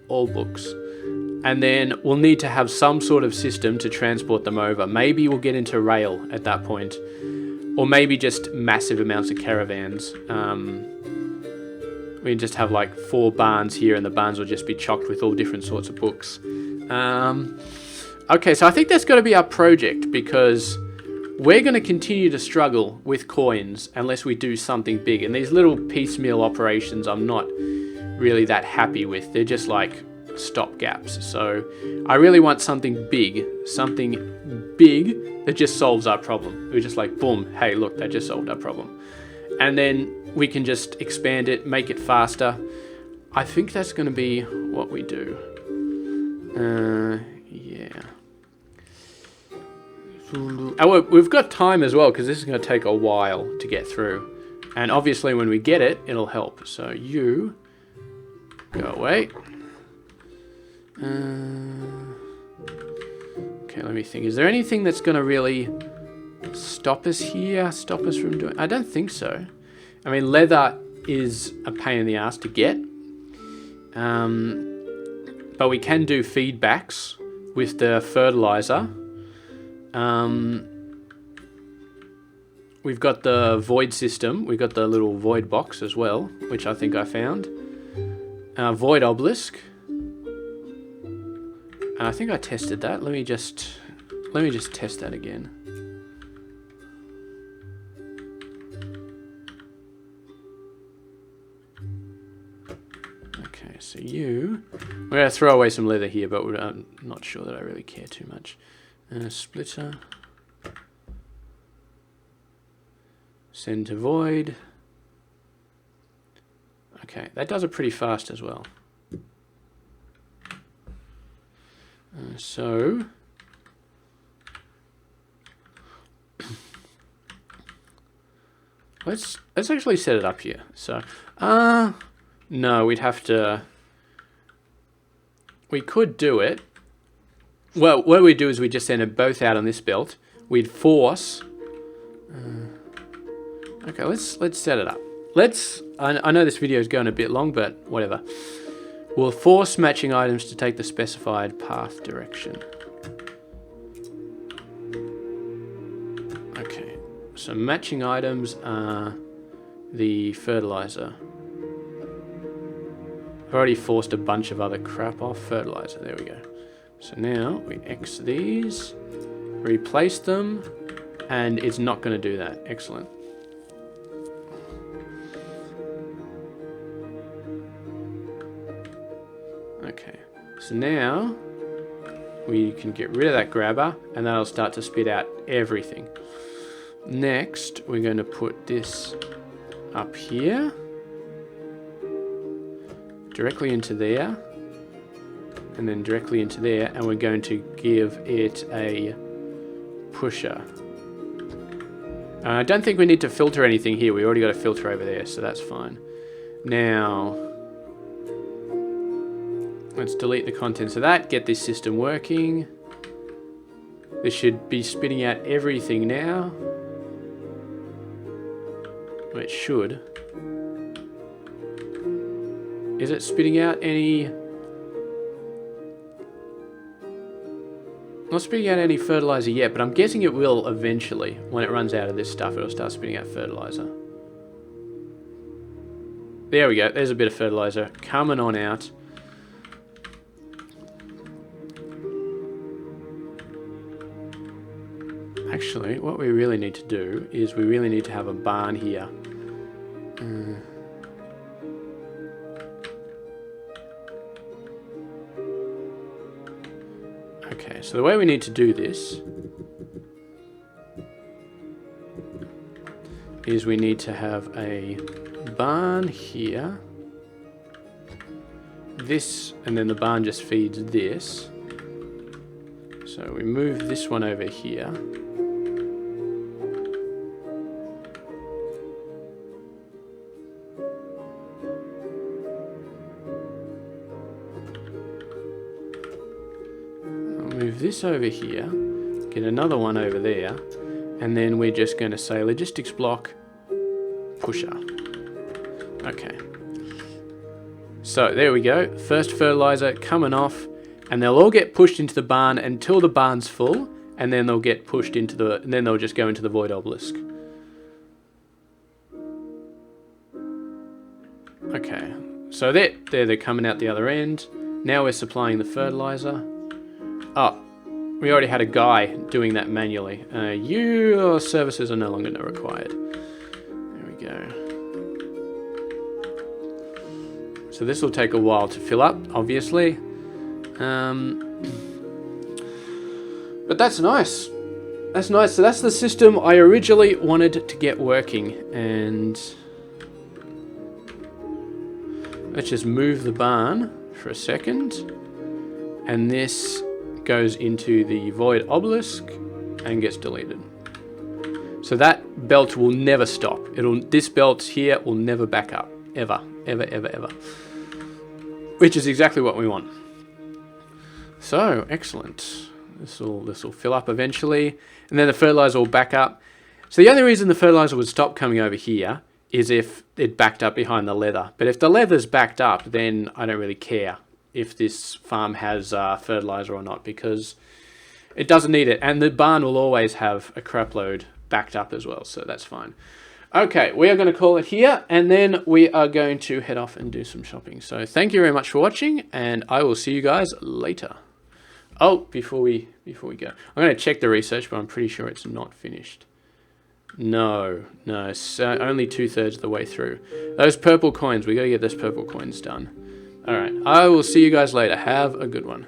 All books. And then we'll need to have some sort of system to transport them over. Maybe we'll get into rail at that point. Or maybe just massive amounts of caravans. We can just have like 4 barns here, and the barns will just be chocked with all different sorts of books. Okay, so I think that's got to be our project, because we're going to continue to struggle with coins unless we do something big. And these little piecemeal operations I'm not really that happy with. They're just like stopgaps. So I really want something big that just solves our problem. We're just like, boom, hey, look, that just solved our problem. And then we can just expand it, make it faster. I think that's going to be what we do. Yeah. Oh, we've got time as well, because this is going to take a while to get through. And obviously when we get it, it'll help. So you go away. Okay, let me think. Is there anything that's going to really stop us here? Stop us from doing... I don't think so. I mean, leather is a pain in the ass to get. But we can do feedbacks with the fertilizer. We've got the void system. We've got the little void box as well, which I think I found. Void obelisk. And I think I tested that. Let me just test that again. Okay, so we're going to throw away some leather here, but I'm not sure that I really care too much. Splitter. Send to void. Okay, that does it pretty fast as well. So let's actually set it up here. So no, we'd have to. We could do it. Well, what we do is we just send it both out on this belt. We'd force. Okay, let's set it up. I know this video is going a bit long, but whatever. We'll force matching items to take the specified path direction. Okay, so matching items are the fertilizer. I've already forced a bunch of other crap off. Fertilizer, there we go. So now we X these, replace them, and it's not going to do that. Excellent. Okay, so now we can get rid of that grabber, and that'll start to spit out everything. Next, we're going to put this up here, directly into there, and then directly into there, and we're going to give it a pusher. I don't think we need to filter anything here. We already got a filter over there, so that's fine. Now, let's delete the contents of that, get this system working. This should be spitting out everything now. Well, it should. Is it spitting out any... Not spitting out any fertilizer yet, but I'm guessing it will eventually. When it runs out of this stuff, it'll start spitting out fertilizer. There we go. There's a bit of fertilizer coming on out. Actually, what we really need to do is we really need to have a barn here. Okay, so the way we need to do this is we need to have a barn here. This, and then the barn just feeds this. So we move this one over here. Move this over here, get another one over there, and then we're just going to say logistics block pusher. Okay. So there we go. First fertilizer coming off, and they'll all get pushed into the barn until the barn's full, and then they'll get pushed into the, and then they'll just go into the void obelisk. Okay. So they're coming out the other end. Now we're supplying the fertilizer. Oh, we already had a guy doing that manually. Your services are no longer required. There we go. So this will take a while to fill up, obviously. But that's nice. That's nice. So that's the system I originally wanted to get working. And let's just move the barn for a second. And this goes into the void obelisk and gets deleted. So that belt will never stop. This belt here will never back up. Ever. Ever, ever, ever. Which is exactly what we want. So, excellent. This will fill up eventually. And then the fertilizer will back up. So the only reason the fertilizer would stop coming over here is if it backed up behind the leather. But if the leather's backed up, then I don't really care if this farm has fertilizer or not, because it doesn't need it. And the barn will always have a crap load backed up as well, so that's fine. Okay, we are going to call it here, and then we are going to head off and do some shopping. So thank you very much for watching, and I will see you guys later. Oh, before we go, I'm going to check the research, but I'm pretty sure it's not finished. No, it's only 2/3 of the way through. Those purple coins, we got to get those purple coins done. Alright, I will see you guys later. Have a good one.